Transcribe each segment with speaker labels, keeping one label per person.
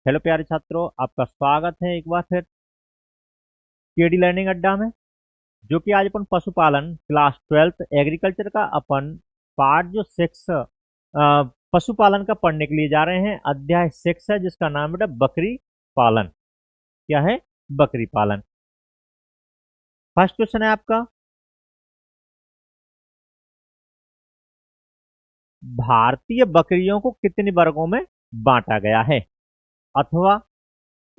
Speaker 1: Hello प्यारे छात्रों, आपका स्वागत है एक बार फिर केडी लर्निंग अड्डा में। जो कि आज अपन पशुपालन क्लास 12th एग्रीकल्चर का अपन पार्ट जो 6 पशुपालन का पढ़ने के लिए जा रहे हैं। अध्याय 6 है जिसका नाम बेटा बकरी पालन। क्या है? बकरी पालन। फर्स्ट क्वेश्चन है आपका, भारतीय बकरियों को कितने वर्गों में बांटा गया है, अथवा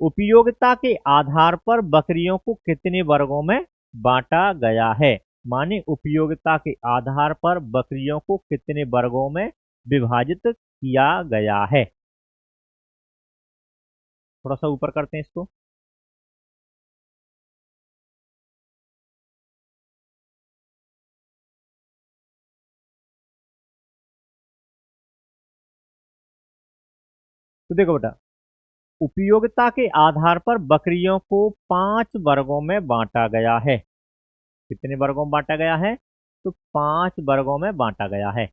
Speaker 1: उपयोगिता के आधार पर बकरियों को कितने वर्गों में बांटा गया है। माने उपयोगिता के आधार पर बकरियों को कितने वर्गों में विभाजित किया गया है। थोड़ा सा ऊपर करते हैं इसको। तो देखो बेटा, उपयोगिता के आधार पर बकरियों को 5 वर्गों में बांटा गया है। कितने वर्गों में बांटा गया है? तो 5 वर्गों में बांटा गया है।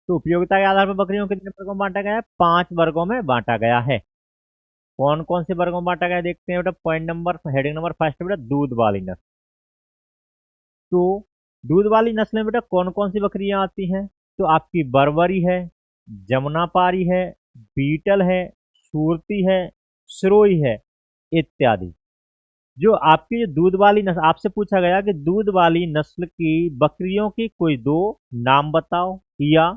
Speaker 1: तो उपयोगिता के आधार पर बकरियों को कितने वर्गों में बांटा गया है? 5 वर्गों में बांटा गया है। कौन कौन से वर्गों में बांटा गया देखते हैं बेटा। Point number heading number first बेटा, दूध वाली नस्ल। तो दूध वाली नस्ल में बेटा कौन कौन सी बकरियां आती हैं? तो आपकी बरबरी है, जमुनापारी है, बीटल है, सूरती है, सिरोही है इत्यादि। जो आपकी जो दूध वाली नस्ल, आपसे पूछा गया कि दूध वाली नस्ल की बकरियों की कोई 2 नाम बताओ या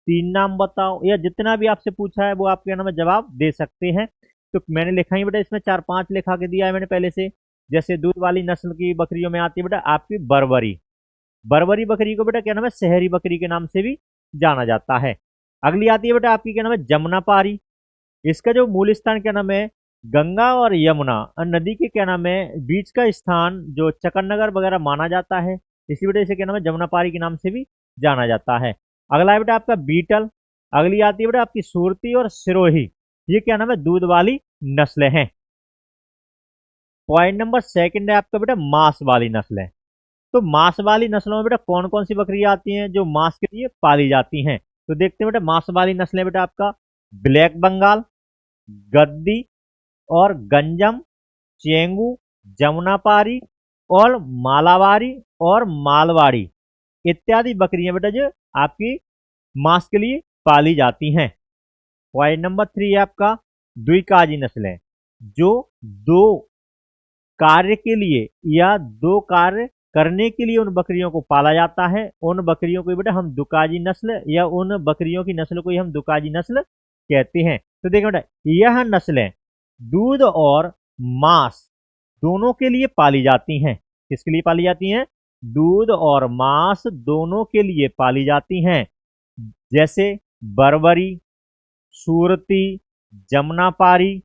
Speaker 1: 3 नाम बताओ, या जितना भी आपसे पूछा है वो आपके नाम जवाब दे सकते हैं। तो मैंने लिखा ही बेटा, इसमें 4-5 लिखा के दिया है मैंने पहले से। जैसे दूध वाली नस्ल की बकरियों में आती है बेटा आपकी बरबरी। बरबरी बकरी को बेटा क्या नाम है? शहरी बकरी के नाम से भी जाना जाता है। अगली आती है बेटा आपकी क्या नाम है? जमुनापारी। इसका जो मूल स्थान क्या नाम है? गंगा और यमुना नदी के क्या नाम है बीच का स्थान जो चकन्नगर वगैरह माना जाता है, इसी वजह से क्या नाम है जमुनापारी के नाम से भी जाना जाता है। अगला है बेटा आपका बीटल। अगली आती है बेटा आपकी सूरती और सिरोही। ये क्या नाम है? दूध वाली नस्लें हैं। पॉइंट नंबर सेकंड है आपका बेटा मांस वाली नस्लें। तो मांस वाली नस्लों में बेटा कौन कौन सी बकरियां आती हैं जो मांस के लिए पाली जाती हैं? तो देखते हैं बेटा, मांस वाली नस्लें बेटा आपका ब्लैक बंगाल, गद्दी और गंजम, चेंगू, जमुनापारी और मालावारी और मालवाड़ी इत्यादि बकरियां बेटा जो आपकी मांस के लिए पाली जाती हैं। पॉइंट नंबर 3 है आपका द्विकाजी नस्लें। जो 2 कार्य के लिए या 2 कार्य करने के लिए उन बकरियों को पाला जाता है, उन बकरियों को बेटा हम दुकाजी नस्ल या उन बकरियों की नस्ल को ही हम दुकाजी नस्ल कहते हैं। तो देखिए बेटा, यह नस्लें दूध और मांस दोनों के लिए पाली जाती हैं। किसके लिए पाली जाती हैं? दूध और मांस दोनों के लिए पाली जाती हैं। जैसे बरबरी, सूरती, जमुनापारी,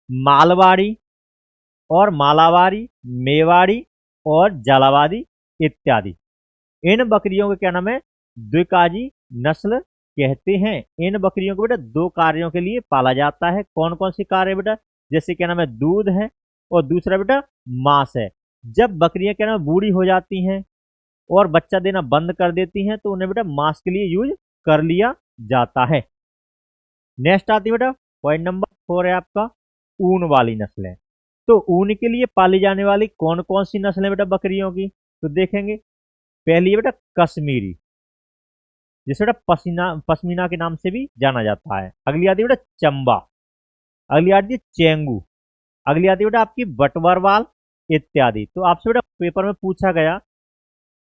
Speaker 1: मालवाड़ी और मालावारी, मेवाड़ी और झालावादी इत्यादि। इन बकरियों के क्या नाम है? द्विकाजी नस्ल कहते हैं। इन बकरियों को बेटा 2 कार्यों के लिए पाला जाता है। कौन कौन सी कार्य बेटा? जैसे क्या नाम है दूध है और दूसरा बेटा मांस है। जब बकरियां क्या नाम है बूढ़ी हो जाती हैं और बच्चा देना बंद कर देती हैं तो उन्हें बेटा मांस के लिए यूज कर लिया जाता है। नेक्स्ट आती है बेटा पॉइंट नंबर 4 है आपका ऊन वाली नस्लें। तो ऊन के लिए पाली जाने वाली कौन कौन सी नस्लें बेटा बकरियों की? तो देखेंगे, पहली है बेटा कश्मीरी, जिसे बेटा पश्मीना के नाम से भी जाना जाता है। अगली आती है बेटा चंबा। अगली आती है चेंगू। अगली आती है बेटा आपकी बटवरवाल इत्यादि। तो आपसे बेटा पेपर में पूछा गया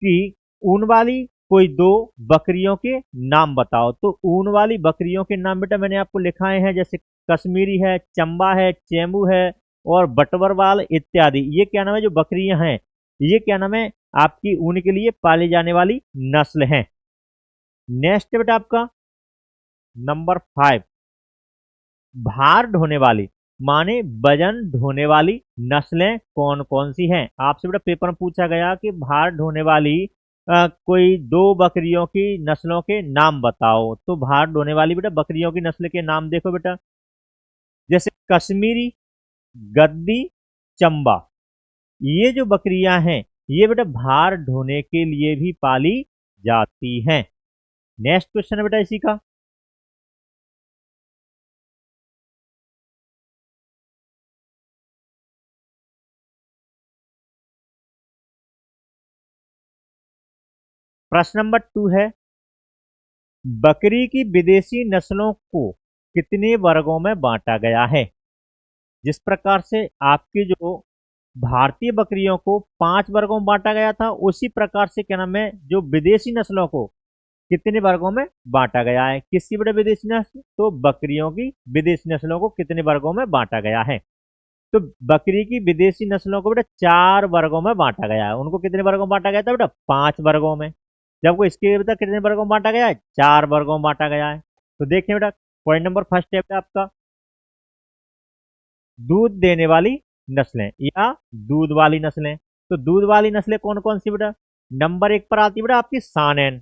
Speaker 1: कि ऊन वाली कोई 2 बकरियों के नाम बताओ। तो ऊन वाली बकरियों के नाम बेटा मैंने आपको लिखाए हैं, जैसे कश्मीरी है, चंबा है, चेंबू है और बटवरवाल इत्यादि। ये क्या नाम है जो बकरियां हैं, ये क्या नाम है आपकी ऊन के लिए पाली जाने वाली नस्ल हैं। नेक्स्ट बेटा आपका नंबर 5, भार ढोने वाली माने वजन ढोने वाली नस्लें कौन कौन सी हैं? आपसे बेटा पेपर में पूछा गया कि भार ढोने वाली कोई दो बकरियों की नस्लों के नाम बताओ। तो भार ढोने वाली बेटा बकरियों की नस्ल के नाम देखो बेटा, जैसे कश्मीरी, गद्दी, चंबा। ये जो बकरियां हैं ये बेटा भार ढोने के लिए भी पाली जाती हैं। नेक्स्ट क्वेश्चन है बेटा इसी का, प्रश्न नंबर 2 है, बकरी की विदेशी नस्लों को कितने वर्गों में बांटा गया है। जिस प्रकार से आपकी जो भारतीय बकरियों को 5 वर्गों में बांटा गया था, उसी प्रकार से क्या नाम है जो विदेशी नस्लों को कितने वर्गों में बांटा गया है। किसकी बेटा विदेशी नस्ल, तो बकरियों की विदेशी नस्लों को कितने वर्गों में बांटा गया है। तो बकरी की विदेशी नस्लों को बेटा 4 वर्गों में बांटा गया है। उनको कितने वर्गों में बांटा गया था बेटा, 5 वर्गों में। जबकि इसके बेटा कितने वर्गों में बांटा गया है, 4 वर्गों में बांटा गया है। तो देखिए बेटा पॉइंट नंबर फर्स्ट है बेटा आपका, दूध देने वाली नस्लें या दूध वाली नस्लें। तो दूध वाली नस्लें कौन कौन सी बेटा, नंबर 1 पर आती है बेटा आपकी सानेन।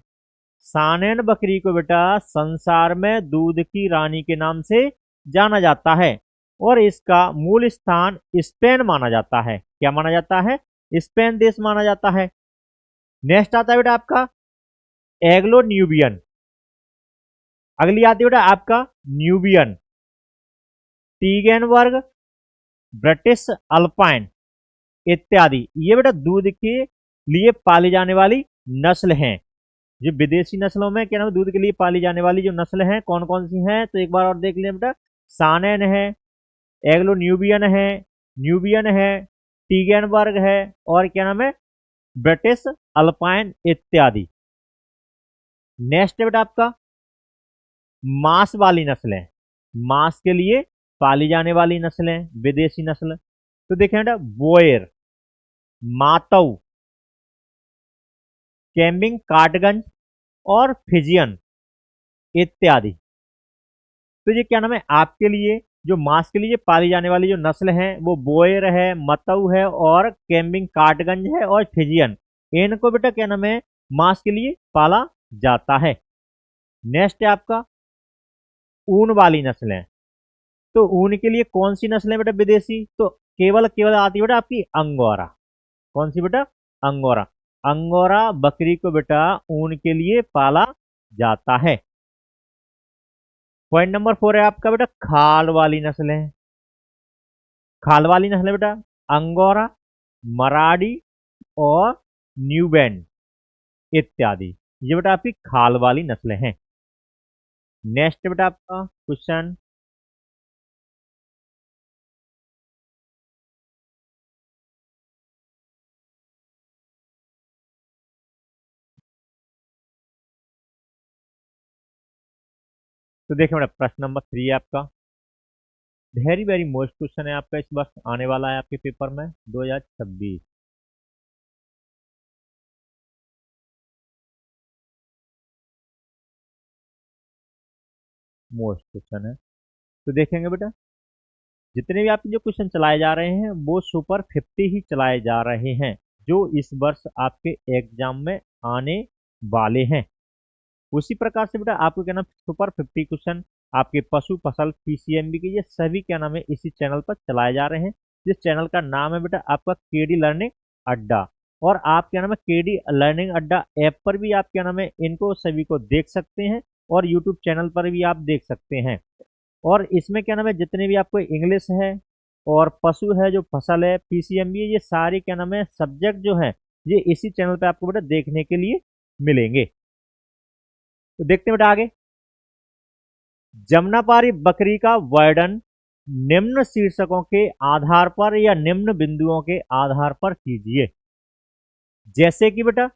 Speaker 1: सानेन बकरी को बेटा संसार में दूध की रानी के नाम से जाना जाता है और इसका मूल स्थान स्पेन माना जाता है। क्या माना जाता है, स्पेन देश माना जाता है। नेक्स्ट आता है बेटा आपका एग्लो न्यूबियन। अगली आती है बेटा आपका न्यूबियन, टीगेन वर्ग, ब्रिटिश अल्पाइन इत्यादि। ये बेटा दूध के लिए पाली जाने वाली नस्ल हैं। जो विदेशी नस्लों में क्या नाम, दूध के लिए पाली जाने वाली जो नस्ल हैं कौन कौन सी हैं, तो एक बार और देख लें बेटा, सानेन है, एग्लो न्यूबियन है, टीगेनबर्ग है और क्या नाम है ब्रिटिश अल्पाइन इत्यादि। नेक्स्ट है बेटा आपका मांस वाली नस्लें, मांस के लिए पाली जाने वाली नस्लें विदेशी नस्ल। तो देखें बेटा बोयर, मातऊ, कैम्बिंग काटगंज और फिजियन इत्यादि। तो ये क्या नाम है आपके लिए जो मांस के लिए पाली जाने वाली जो नस्ल है वो बोयर है, मतऊ है और कैम्बिंग काटगंज है और फिजियन। इनको बेटा क्या नाम है मांस के लिए पाला जाता है। नेक्स्ट है आपका ऊन वाली नस्लें। तो ऊन के लिए कौन सी नस्लें बेटा विदेशी, तो केवल केवल आती है बेटा आपकी अंगोरा। कौन सी बेटा, अंगोरा। अंगोरा बकरी को बेटा ऊन के लिए पाला जाता है। पॉइंट नंबर 4 है आपका बेटा खाल वाली नस्लें। खाल वाली नस्लें बेटा अंगोरा, मराठी और न्यूबैंड इत्यादि। ये बेटा आपकी खाल वाली नस्लें हैं। नेक्स्ट बेटा आपका क्वेश्चन, तो देखिए बेटा प्रश्न नंबर 3 है आपका, वेरी वेरी मोस्ट क्वेश्चन है आपका इस वर्ष आने वाला है आपके पेपर में 2026। मोस्ट क्वेश्चन है। तो देखेंगे बेटा जितने भी आपके जो क्वेश्चन चलाए जा रहे हैं वो सुपर 50 ही चलाए जा रहे हैं जो इस वर्ष आपके एग्जाम में आने वाले हैं। उसी प्रकार से बेटा आपको क्या नाम सुपर 50 क्वेश्चन आपके पशु फसल पीसीएमबी के ये सभी क्या नाम है इसी चैनल पर चलाए जा रहे हैं। जिस चैनल का नाम है बेटा आपका केडी लर्निंग अड्डा। और आप क्या नाम है केडी लर्निंग अड्डा ऐप पर भी आप क्या नाम है इनको सभी को देख सकते हैं और यूट्यूब चैनल पर भी आप देख सकते हैं। और इसमें क्या नाम है जितने भी आपको इंग्लिश है और पशु है जो फसल है पीसीएमबी है, ये सारे क्या नाम है सब्जेक्ट जो है ये इसी चैनल पे आपको बेटा देखने के लिए मिलेंगे। तो देखते हैं बेटा आगे, जमुनापारी बकरी का वर्णन निम्न शीर्षकों के आधार पर या निम्न बिंदुओं के आधार पर कीजिए। जैसे कि बेटा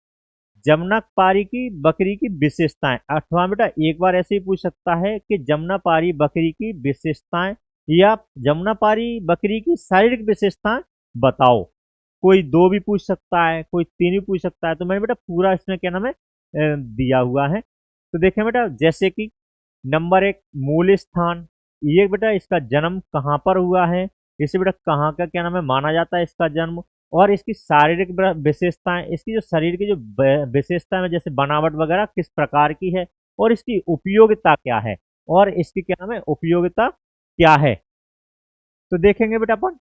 Speaker 1: जमुनापारी की बकरी की विशेषताएं, अथवा बेटा एक बार ऐसे ही पूछ सकता है कि जमुनापारी बकरी की विशेषताएं या जमुनापारी बकरी की शारीरिक विशेषताएं बताओ। कोई 2 भी पूछ सकता है, कोई 3 भी पूछ सकता है। तो मैंने बेटा पूरा इसमें क्या नाम है दिया हुआ है। तो देखें बेटा जैसे कि नंबर 1 मूल स्थान, ये बेटा इसका जन्म कहाँ पर हुआ है, इसे बेटा कहाँ का क्या नाम है माना जाता है इसका जन्म। और इसकी शारीरिक विशेषताएं, इसकी जो शरीर की जो विशेषताएं जैसे बनावट वगैरह किस प्रकार की है, और इसकी उपयोगिता क्या है, और इसकी क्या नाम है उपयोगिता क्या है। तो देखेंगे बेटा अपन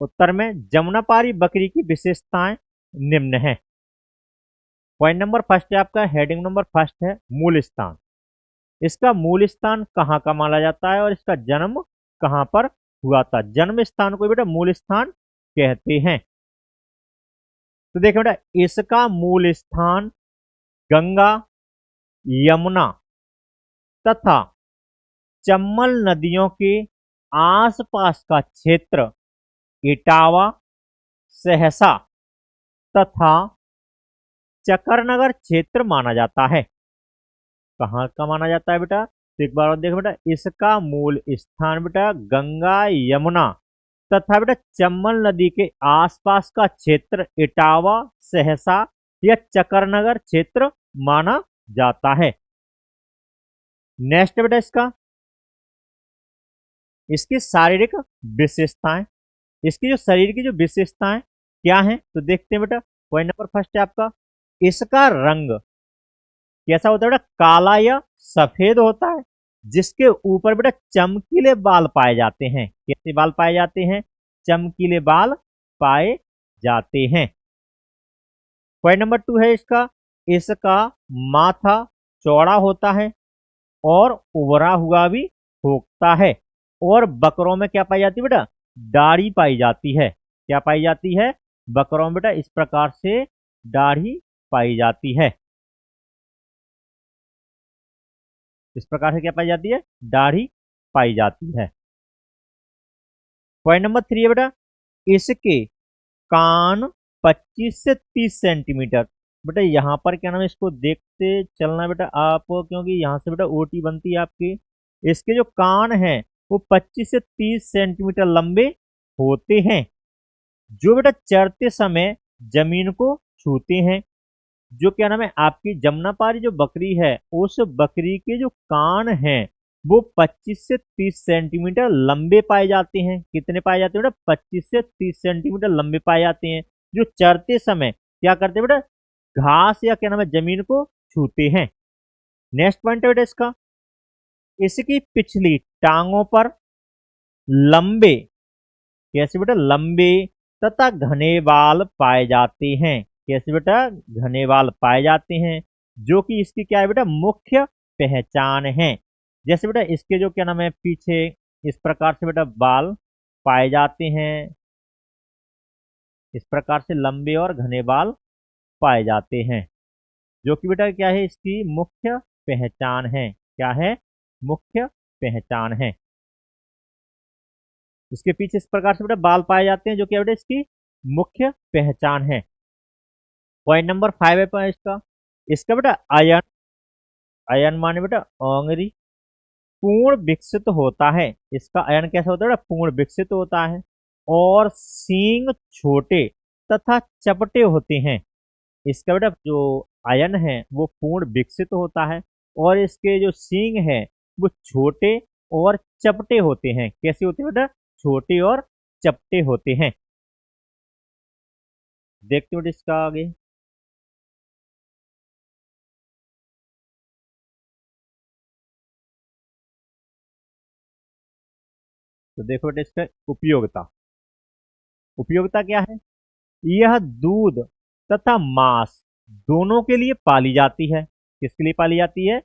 Speaker 1: उत्तर में जमुनापारी बकरी की विशेषताएं निम्न है। पॉइंट नंबर फर्स्ट है आपका, हेडिंग नंबर फर्स्ट है मूल स्थान। इसका मूल स्थान कहाँ का माना जाता है और इसका जन्म कहाँ पर हुआ था। जन्म स्थान को बेटा मूल स्थान कहते हैं। तो देखो बेटा इसका मूल स्थान गंगा, यमुना तथा चम्बल नदियों के आसपास का क्षेत्र इटावा, सहसा तथा चकरनगर क्षेत्र माना जाता है। कहाँ का माना जाता है बेटा, तो एक बार और देखो बेटा, इसका मूल स्थान बेटा गंगा, यमुना तथा बेटा चम्बल नदी के आसपास का क्षेत्र इटावा, सहसा या चकरनगर क्षेत्र माना जाता है। नेक्स्ट बेटा इसकी शारीरिक विशेषताएं, इसकी जो शरीर की जो विशेषताएं क्या हैं तो देखते हैं बेटा। पॉइंट नंबर फर्स्ट है आपका, इसका रंग कैसा होता है बेटा, काला या सफेद होता है, जिसके ऊपर बेटा चमकीले बाल पाए जाते हैं। कैसे बाल पाए जाते हैं, चमकीले बाल पाए जाते हैं। पॉइंट नंबर टू है इसका माथा चौड़ा होता है और उभरा हुआ भी होता है, और बकरों में क्या पाई जाती है बेटा, दाढ़ी पाई जाती है। क्या पाई जाती है, बकरों में बेटा इस प्रकार से दाढ़ी पाई जाती है। इस प्रकार से क्या पाई जाती है, दाढ़ी पाई जाती है। पॉइंट नंबर थ्री है बेटा, इसके कान 25 से 30 सेंटीमीटर। बेटा यहाँ पर क्या नाम है, इसको देखते चलना बेटा आप, क्योंकि यहाँ से बेटा ओटी बनती है आपकी। इसके जो कान हैं वो 25 से 30 सेंटीमीटर लंबे होते हैं, जो बेटा चरते समय जमीन को छूते हैं। जो क्या नाम है आपकी जमुनापारी जो बकरी है, उस बकरी के जो कान हैं वो 25 से 30 सेंटीमीटर लंबे पाए जाते हैं। कितने पाए जाते हैं बेटा, 25 से 30 सेंटीमीटर लंबे पाए जाते हैं, जो चरते समय क्या करते हैं बेटा, घास या क्या नाम है जमीन को छूते हैं। नेक्स्ट पॉइंट है बेटा इसकी पिछली टांगों पर लंबे, कैसे बेटा, लंबे तथा घने बाल पाए जाते हैं। कैसे बेटा, घने बाल पाए जाते हैं, जो कि इसकी क्या है बेटा, मुख्य पहचान है। जैसे बेटा इसके जो क्या नाम है पीछे इस प्रकार से बेटा बाल पाए जाते हैं, इस प्रकार से लंबे और घने बाल पाए जाते हैं, जो कि बेटा क्या है, इसकी मुख्य पहचान है। क्या है, मुख्य पहचान है। इसके पीछे इस प्रकार से बेटा बाल पाए जाते हैं, जो कि बेटा इसकी मुख्य पहचान है। पॉइंट नंबर फाइव है इसका बेटा आयन, आयन माने बेटा ओंगरी, पूर्ण विकसित होता है। इसका आयन कैसा होता है बेटा, पूर्ण विकसित होता है, और सींग छोटे तथा चपटे होते हैं। इसका बेटा जो आयन है वो पूर्ण विकसित होता है, और इसके जो सींग है वो छोटे और चपटे होते हैं। कैसे होते हैं बेटा, छोटे और चपटे होते हैं। देखते हो इसका आगे, तो देखो बेटा इसका उपयोगिता, उपयोगिता क्या है, यह दूध तथा मांस दोनों के लिए पाली जाती है। किसके लिए पाली जाती है,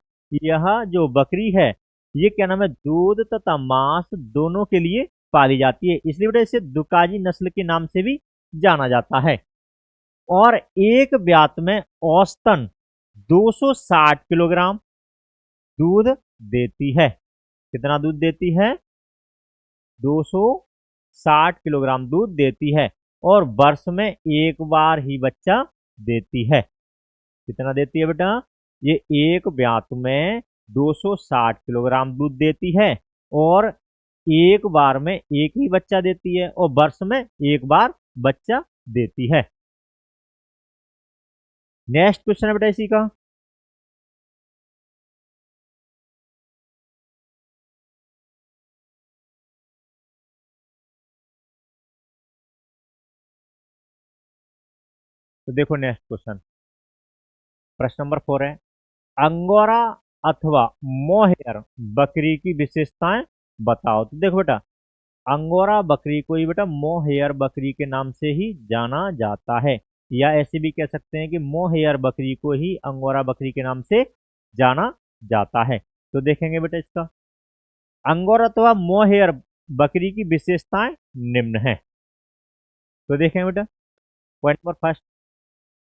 Speaker 1: यह जो बकरी है ये क्या नाम है, दूध तथा मांस दोनों के लिए पाली जाती है, इसलिए बेटा इसे दुकाजी नस्ल के नाम से भी जाना जाता है। और एक ब्यात में औसतन 260 किलोग्राम दूध देती है। कितना दूध देती है, 260 किलोग्राम दूध देती है, और वर्ष में एक बार ही बच्चा देती है। कितना देती है बेटा, ये एक ब्यात में 260 किलोग्राम दूध देती है, और एक बार में एक ही बच्चा देती है, और वर्ष में एक बार बच्चा देती है। नेक्स्ट क्वेश्चन है बेटा इसी का, तो देखो नेक्स्ट क्वेश्चन, प्रश्न नंबर 4 है, अंगोरा अथवा मोहेयर बकरी की विशेषताएं बताओ। तो देखो बेटा, अंगोरा बकरी को ही बेटा मोहेयर बकरी के नाम से ही जाना जाता है, या ऐसे भी कह सकते हैं कि मोहेयर बकरी को ही अंगोरा बकरी के नाम से जाना जाता है। तो देखेंगे बेटा इसका, अंगोरा अथवा मोहेयर बकरी की विशेषताएं निम्न है। तो देखेंगे बेटा, पॉइंट नंबर फर्स्ट,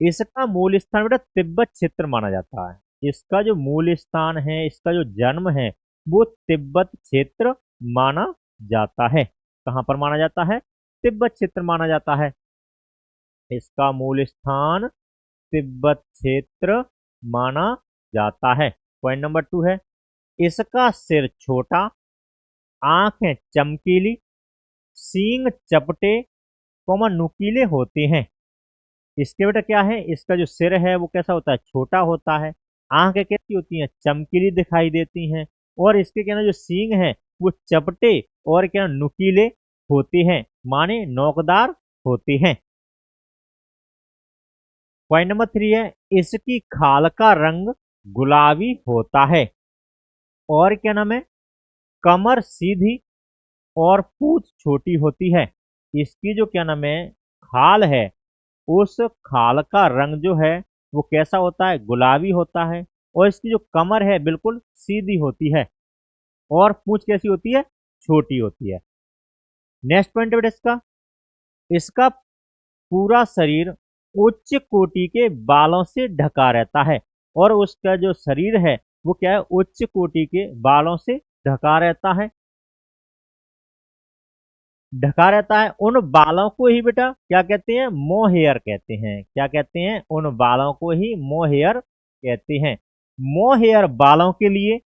Speaker 1: इसका मूल स्थान बेटा तिब्बत क्षेत्र माना जाता है। इसका जो मूल स्थान है, इसका जो जन्म है, वो तिब्बत क्षेत्र माना जाता है। कहां पर माना जाता है? तिब्बत क्षेत्र माना जाता है। इसका मूल स्थान तिब्बत क्षेत्र माना जाता है। पॉइंट नंबर 2 है, इसका सिर छोटा, आंखें चमकीली, सींग चपटे नुकीले होते हैं। इसके बेटा क्या है, इसका जो सिर है वो कैसा होता है? छोटा होता है। आंखें कैसी होती हैं? चमकीली दिखाई देती हैं। और इसके क्या ना जो सींग है वो चपटे और क्या नुकीले होते हैं, माने नोकदार होते हैं। पॉइंट नंबर 3 है, इसकी खाल का रंग गुलाबी होता है। और क्या नाम है? कमर सीधी और पूंछ छोटी होती है। इसकी जो क्या नाम है खाल है, उस खाल का रंग जो है वो कैसा होता है? गुलाबी होता है। और इसकी जो कमर है बिल्कुल सीधी होती है, और पूंछ कैसी होती है? छोटी होती है। नेक्स्ट पॉइंट बेटा इसका, इसका पूरा शरीर उच्च कोटि के बालों से ढका रहता है। और उसका जो शरीर है वो क्या है? उच्च कोटि के बालों से ढका रहता है। ढका रहता है। उन बालों को ही बेटा क्या कहते हैं? मोहेयर कहते हैं। क्या कहते हैं? उन बालों को ही मोहेयर कहते हैं। मोहेयर बालों के लिए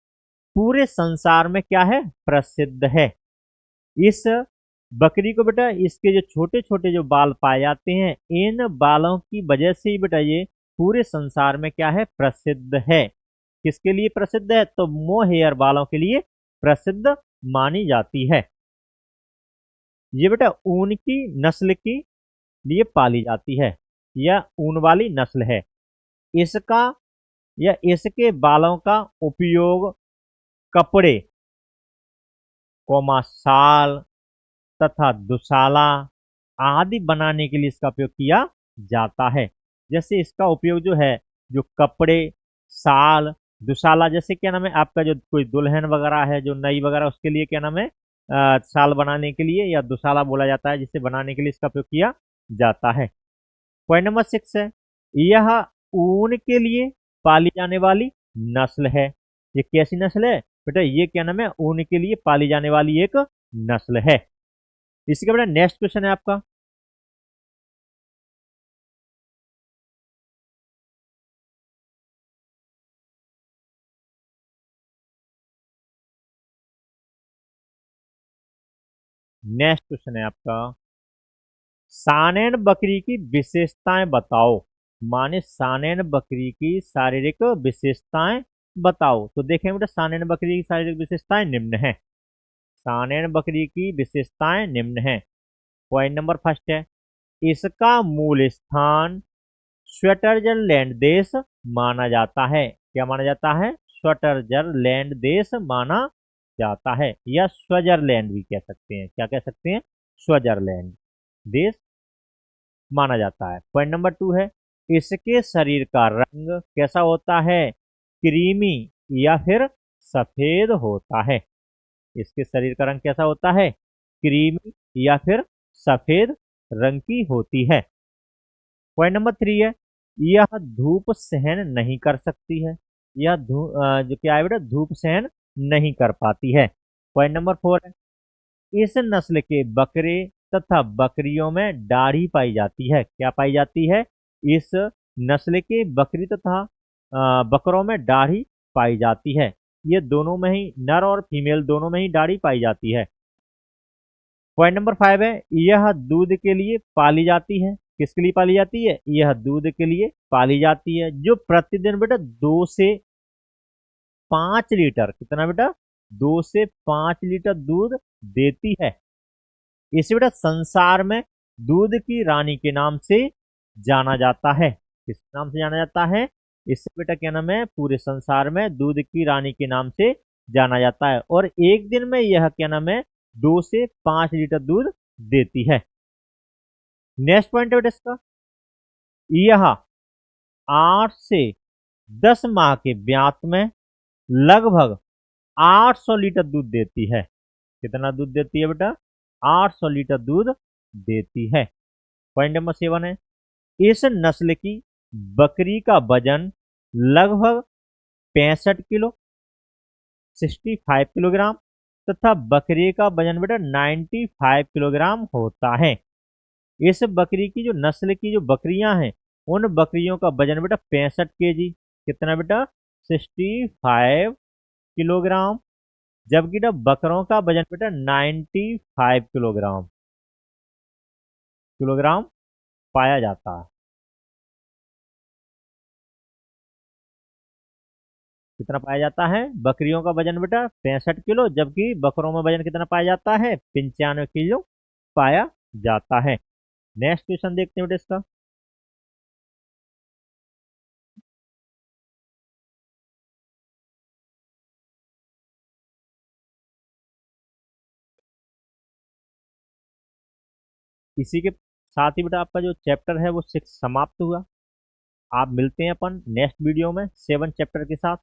Speaker 1: पूरे संसार में क्या है? प्रसिद्ध है। इस बकरी को बेटा इसके जो छोटे छोटे जो बाल पाए जाते हैं, इन बालों की वजह से ही बेटा ये पूरे संसार में क्या है? प्रसिद्ध है। किसके लिए प्रसिद्ध है? तो मोहेयर बालों के लिए प्रसिद्ध मानी जाती है। ये बेटा ऊन की नस्ल के लिए पाली जाती है, या ऊन वाली नस्ल है। इसका या इसके बालों का उपयोग कपड़े, शाल तथा दुशाला आदि बनाने के लिए इसका उपयोग किया जाता है। जैसे इसका उपयोग जो है, जो कपड़े, शाल, दुशाला, जैसे क्या नाम है आपका जो कोई दुल्हन वगैरह है जो नई वगैरह, उसके लिए क्या नाम है शाल बनाने के लिए या दुशाला बोला जाता है, जिसे बनाने के लिए इसका उपयोग किया जाता है। पॉइंट नंबर 6 है, यह ऊन के लिए पाली जाने वाली नस्ल है। ये कैसी नस्ल है बेटा? ये क्या नाम है? ऊन के लिए पाली जाने वाली एक नस्ल है। इसी का बेटा नेक्स्ट क्वेश्चन है आपका, नेक्स्ट क्वेश्चन है आपका, सानेन बकरी की विशेषताएं बताओ। माने सानेन बकरी की शारीरिक विशेषताएं बताओ। तो देखें बेटा, सानेन बकरी की शारीरिक विशेषताएं निम्न है। सानेन बकरी की विशेषताएं निम्न है। पॉइंट नंबर फर्स्ट है, इसका मूल स्थान स्विट्जरलैंड देश माना जाता है। क्या माना जाता है? स्विट्जरलैंड देश माना जाता है, या स्विट्जरलैंड भी कह सकते हैं। क्या कह सकते हैं? स्विट्जरलैंड देश माना जाता है। पॉइंट नंबर 2 है, इसके शरीर का रंग कैसा होता है? क्रीमी या फिर सफेद होता है। इसके शरीर का रंग कैसा होता है? क्रीमी या फिर सफेद रंग की होती है। पॉइंट नंबर 3 है, यह धूप सहन नहीं कर सकती है। यह जो क्या है बेटा? धूप सहन नहीं कर पाती है। पॉइंट नंबर 4 है, इस नस्ल के बकरे तथा बकरियों में दाढ़ी पाई जाती है। क्या पाई जाती है? इस नस्ल के बकरी तथा बकरों में दाढ़ी पाई जाती है। ये दोनों में ही, नर और फीमेल दोनों में ही दाढ़ी पाई जाती है। पॉइंट नंबर 5 है, यह दूध के लिए पाली जाती है। किसके लिए पाली जाती है? यह दूध के लिए पाली जाती है, जो प्रतिदिन बेटा 2 से 5 लीटर, कितना बेटा? 2 से 5 लीटर दूध देती है। इसे बेटा संसार में दूध की रानी के नाम से जाना जाता है। किस नाम से जाना जाता है? इससे बेटा क्या नाम है, पूरे संसार में दूध की रानी के नाम से जाना जाता है। और एक दिन में यह क्या नाम है, 2 से 5 लीटर दूध देती है। नेक्स्ट पॉइंट है बेटा इसका, यह 8 से 10 माह के ब्यात में लगभग 800 लीटर दूध देती है। कितना दूध देती है बेटा? 800 लीटर दूध देती है। पॉइंट नंबर 7 है, इस नस्ल की बकरी का वजन लगभग 65 किलो 65 किलोग्राम तथा बकरी का वजन बेटा 95 किलोग्राम होता है। इस बकरी की जो नस्ल की जो बकरियां हैं, उन बकरियों का वजन बेटा 65 केजी, कितना बेटा? 65 किलोग्राम। जबकि ना बकरों का वजन बेटा 95 किलोग्राम पाया जाता है। कितना पाया जाता है? बकरियों का वजन बेटा 65 किलो, जबकि बकरों में वजन कितना पाया जाता है? 95 किलो पाया जाता है। नेक्स्ट क्वेश्चन देखते हैं बेटा इसका, इसी के साथ ही बेटा आपका जो चैप्टर है वो 6 समाप्त हुआ। आप मिलते हैं अपन नेक्स्ट वीडियो में 7 चैप्टर के साथ।